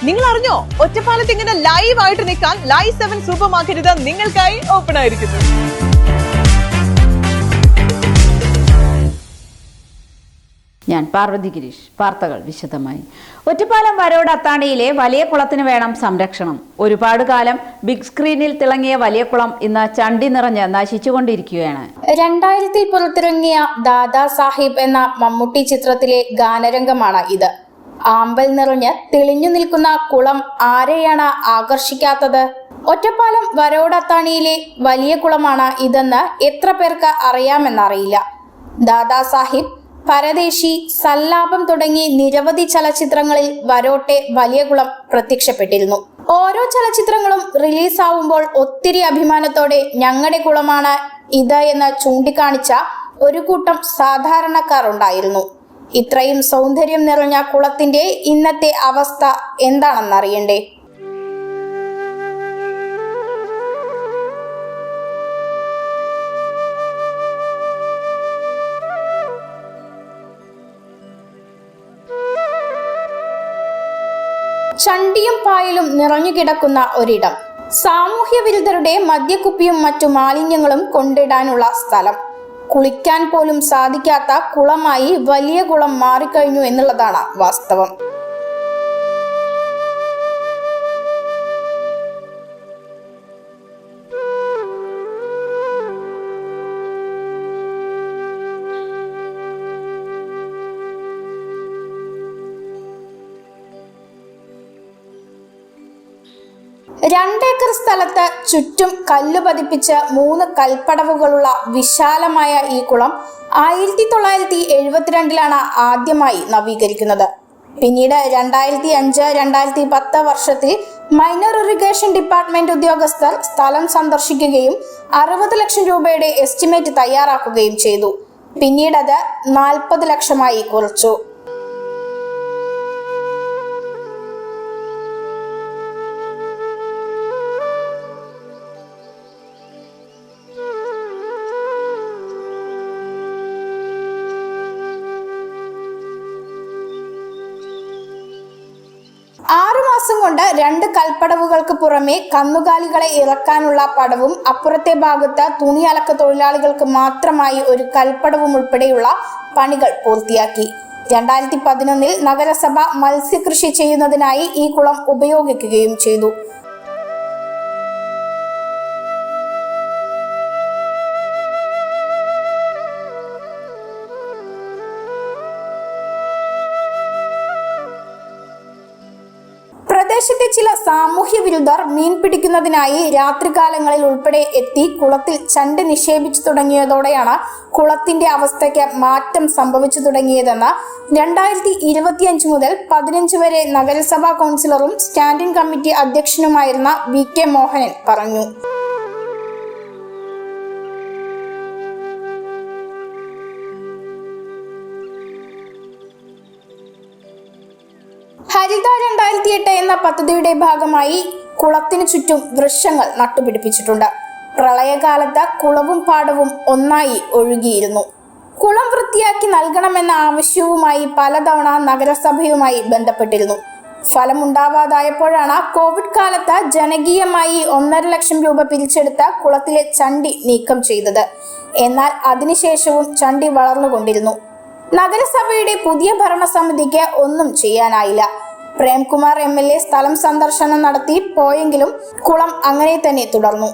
നിങ്ങൾ അറിഞ്ഞോ, ഒറ്റപ്പാലത്ത് ഇങ്ങനെ ലൈവ് ആയിട്ട് നിൽക്കാൻ ലൈവ് 7 സൂപ്പർ മാർക്കറ്റ് നിങ്ങൾക്കായി ഓപ്പൺ ആയിരിക്കുന്നു. ഞാൻ പാർവതി ഗിരീഷ്. വാർത്തകൾ വിശദമായി. ഒറ്റപ്പാലം വരോട് അത്താണിയിലെ വലിയ കുളത്തിന് വേണം സംരക്ഷണം. ഒരുപാട് കാലം ബിഗ് സ്ക്രീനിൽ തിളങ്ങിയ വലിയ കുളം ഇന്ന് ചണ്ടി നിറഞ്ഞ് നശിച്ചുകൊണ്ടിരിക്കുകയാണ്. 2000-ൽ പുറത്തിറങ്ങിയ ദാദാ സാഹിബ് എന്ന മമ്മൂട്ടി ചിത്രത്തിലെ ഗാനരംഗമാണ് ഇത്. ആമ്പൽ നിറഞ്ഞ് തെളിഞ്ഞു നിൽക്കുന്ന കുളം ആരെയാണ് ആകർഷിക്കാത്തത്? ഒറ്റപ്പാലം വരോട് അത്താണിയിലെ വലിയ കുളമാണ് ഇതെന്ന് എത്ര പേർക്ക് അറിയാമെന്നറിയില്ല. ദാദാ സാഹിബ്, പരദേശി, സല്ലാപം തുടങ്ങി നിരവധി ചലച്ചിത്രങ്ങളിൽ വരോട്ടെ വലിയകുളം പ്രത്യക്ഷപ്പെട്ടിരുന്നു. ഓരോ ചലച്ചിത്രങ്ങളും റിലീസാവുമ്പോൾ ഒത്തിരി അഭിമാനത്തോടെ ഞങ്ങളുടെ കുളമാണ് ഇത് എന്ന് ചൂണ്ടിക്കാണിച്ച ഒരു കൂട്ടം സാധാരണക്കാർ ഉണ്ടായിരുന്നു. ഇത്രയും സൗന്ദര്യം നിറഞ്ഞ കുളത്തിന്റെ ഇന്നത്തെ അവസ്ഥ എന്താണെന്നറിയണ്ടേ? ചണ്ടിയും പായലും നിറഞ്ഞു കിടക്കുന്ന ഒരിടം, സാമൂഹ്യ വിരുദ്ധരുടെ മദ്യക്കുപ്പിയും മറ്റു മാലിന്യങ്ങളും കൊണ്ടിടാനുള്ള സ്ഥലം, കുളിക്കാൻ പോലും സാധിക്കാത്ത കുളമായി വലിയ കുളം മാറിക്കഴിഞ്ഞു എന്നുള്ളതാണ് വാസ്തവം. രണ്ടേക്കർ സ്ഥലത്ത് ചുറ്റും കല്ല് പതിപ്പിച്ച് 3 കൽപ്പടവുകളുള്ള വിശാലമായ ഈ കുളം 1972-ലാണ് ആദ്യമായി നവീകരിക്കുന്നത്. പിന്നീട് 2005-2010 വർഷത്തിൽ മൈനർ ഇറിഗേഷൻ ഡിപ്പാർട്ട്മെന്റ് ഉദ്യോഗസ്ഥർ സ്ഥലം സന്ദർശിക്കുകയും 60 ലക്ഷം രൂപയുടെ എസ്റ്റിമേറ്റ് തയ്യാറാക്കുകയും ചെയ്തു. പിന്നീട് അത് 40 ലക്ഷമായി കുറച്ചു. മാസം കൊണ്ട് 2 കൽപ്പടവുകൾക്ക് പുറമെ കന്നുകാലികളെ ഇറക്കാനുള്ള പടവും അപ്പുറത്തെ ഭാഗത്ത് തുണി അലക്ക തൊഴിലാളികൾക്ക് മാത്രമായി ഒരു കൽപ്പടവും ഉൾപ്പെടെയുള്ള പണികൾ പൂർത്തിയാക്കി. 2011-ൽ നഗരസഭ മത്സ്യകൃഷി ചെയ്യുന്നതിനായി ഈ കുളം ഉപയോഗിക്കുകയും ചെയ്തു. പ്രദേശത്തെ ചില സാമൂഹ്യ വിരുദ്ധർ മീൻ പിടിക്കുന്നതിനായി രാത്രികാലങ്ങളിൽ ഉൾപ്പെടെ എത്തി കുളത്തിൽ ചണ്ടി നിക്ഷേപിച്ചു തുടങ്ങിയതോടെയാണ് കുളത്തിന്റെ അവസ്ഥയ്ക്ക് മാറ്റം സംഭവിച്ചു തുടങ്ങിയതെന്ന് 2025 മുതൽ 15 വരെ നഗരസഭാ കൗൺസിലറും സ്റ്റാൻഡിംഗ് കമ്മിറ്റി അധ്യക്ഷനുമായിരുന്ന VK മോഹനൻ പറഞ്ഞു. ഹരിത 2008 എന്ന പദ്ധതിയുടെ ഭാഗമായി കുളത്തിനു ചുറ്റും വൃക്ഷങ്ങൾ നട്ടുപിടിപ്പിച്ചിട്ടുണ്ട്. പ്രളയകാലത്ത് കുളവും പാടവും ഒന്നായി ഒഴുകിയിരുന്നു. കുളം വൃത്തിയാക്കി നൽകണമെന്ന ആവശ്യവുമായി പലതവണ നഗരസഭയുമായി ബന്ധപ്പെട്ടിരുന്നു. ഫലമുണ്ടാവാതായപ്പോഴാണ് കോവിഡ് കാലത്ത് ജനകീയമായി 1.5 ലക്ഷം രൂപ പിരിച്ചെടുത്ത കുളത്തിലെ ചണ്ടി നീക്കം ചെയ്തത്. എന്നാൽ അതിനുശേഷവും ചണ്ടി വളർന്നുകൊണ്ടിരുന്നു. നഗരസഭയുടെ പുതിയ ഭരണസമിതിക്ക് ഒന്നും ചെയ്യാനായില്ല. പ്രേംകുമാർ MLA സ്ഥലം സന്ദർശനം നടത്തി പോയെങ്കിലും കുളം അങ്ങനെ തന്നെ തുടർന്നു.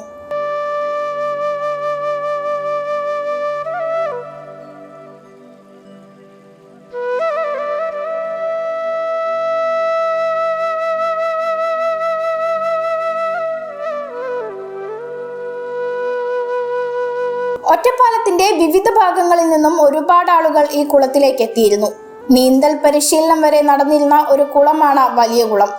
ഒറ്റപ്പാലത്തിന്റെ വിവിധ ഭാഗങ്ങളിൽ നിന്നും ഒരുപാട് ആളുകൾ ഈ കുളത്തിലേക്ക് എത്തിയിരുന്നു. നീന്തൽ പരിശീലനം വരെ നടന്നിരുന്ന ഒരു കുളമാണ് വലിയ കുളം.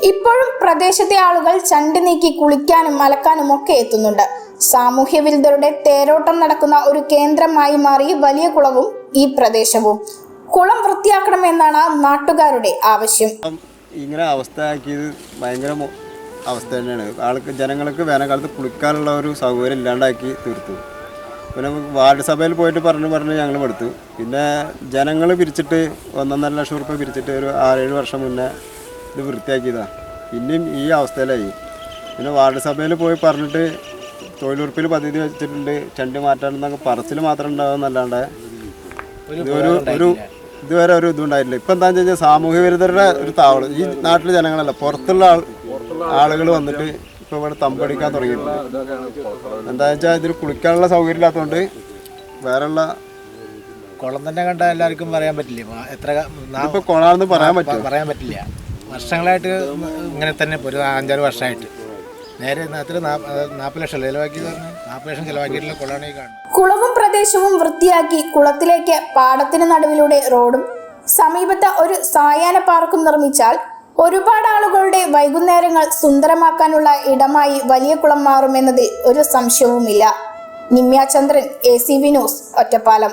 ഇപ്പോഴും പ്രദേശത്തെ ആളുകൾ ചണ്ടി നീക്കി കുളിക്കാനും അലക്കാനും ഒക്കെ എത്തുന്നുണ്ട്. സാമൂഹ്യ വിരുദ്ധരുടെ തേരോട്ടം നടക്കുന്ന ഒരു കേന്ദ്രമായി മാറി വലിയ കുളവും ഈ പ്രദേശവും. കുളം വൃത്തിയാക്കണമെന്നാണ് നാട്ടുകാരുടെ ആവശ്യം. ഇങ്ങനെ അവസ്ഥയാക്കിയത് ഭയങ്കര അവസ്ഥ തന്നെയാണ്. ജനങ്ങൾക്ക് വേനൽക്കാലത്ത് കുളിക്കാനുള്ള ഒരു സൗകര്യം ഇല്ലാണ്ടാക്കി തീർത്തു. പിന്നെ വാർഡ് സഭയിൽ പോയിട്ട് പറഞ്ഞ് ഞങ്ങൾ എടുത്തു. പിന്നെ ജനങ്ങൾ പിരിച്ചിട്ട് 1.5 ലക്ഷം രൂപ പിരിച്ചിട്ട് ഒരു 6-7 വർഷം മുന്നേ ഇത് വൃത്തിയാക്കിയതാണ്. പിന്നെയും ഈ അവസ്ഥയിലായി. പിന്നെ വാർഡ് സഭയിൽ പോയി പറഞ്ഞിട്ട് തൊഴിലുറപ്പിൽ പദ്ധതി വെച്ചിട്ടുണ്ട് ചണ്ടി മാറ്റാനെന്നൊക്കെ പറച്ചിൽ മാത്രം ഉണ്ടാകുന്നല്ലാണ്ട് ഇതുവരെ ഒരു ഇതുണ്ടായിട്ടില്ല. ഇപ്പം എന്താണെന്ന് വെച്ച് കഴിഞ്ഞാൽ സാമൂഹ്യ വിരുദ്ധരുടെ ഒരു താവളം. ഈ നാട്ടിലെ ജനങ്ങളല്ല, പുറത്തുള്ള ആളുകൾ വന്നിട്ട് ഇപ്പോൾ ഇവിടെ തമ്പടിക്കാൻ തുടങ്ങിയിട്ടുണ്ട്. എന്താണെന്ന് വെച്ചാൽ ഇതിൽ കുളിക്കാനുള്ള സൗകര്യം ഇല്ലാത്തതുകൊണ്ട് വേറെയുള്ള കുളം തന്നെ കണ്ട എല്ലാവർക്കും പറയാൻ പറ്റില്ല. എത്ര ഇപ്പോൾ കുളമാണെന്ന് പറയാൻ പറ്റില്ല. വർഷങ്ങളായിട്ട് ഇങ്ങനെ തന്നെ ഒരു 5-6 വർഷമായിട്ട് നേരെ 40 ലക്ഷം ചിലവാക്കിയത് 40 ലക്ഷം ചിലവാക്കിയിട്ടുള്ള കുളമാണ് ഈ കാണുന്നത്. കുളവും പ്രദേശവും വൃത്തിയാക്കി കുളത്തിലേക്ക് പാടത്തിന് നടുവിലൂടെ റോഡും സമീപത്ത് ഒരു സായാഹ്ന പാർക്കും നിർമ്മിച്ചാൽ ഒരുപാട് ആളുകളുടെ വൈകുന്നേരങ്ങൾ സുന്ദരമാക്കാനുള്ള ഇടമായി വലിയ കുളം മാറുമെന്നതിൽ ഒരു സംശയവുമില്ല. നിമ്യ ചന്ദ്രൻ, ACV ന്യൂസ്, ഒറ്റപ്പാലം.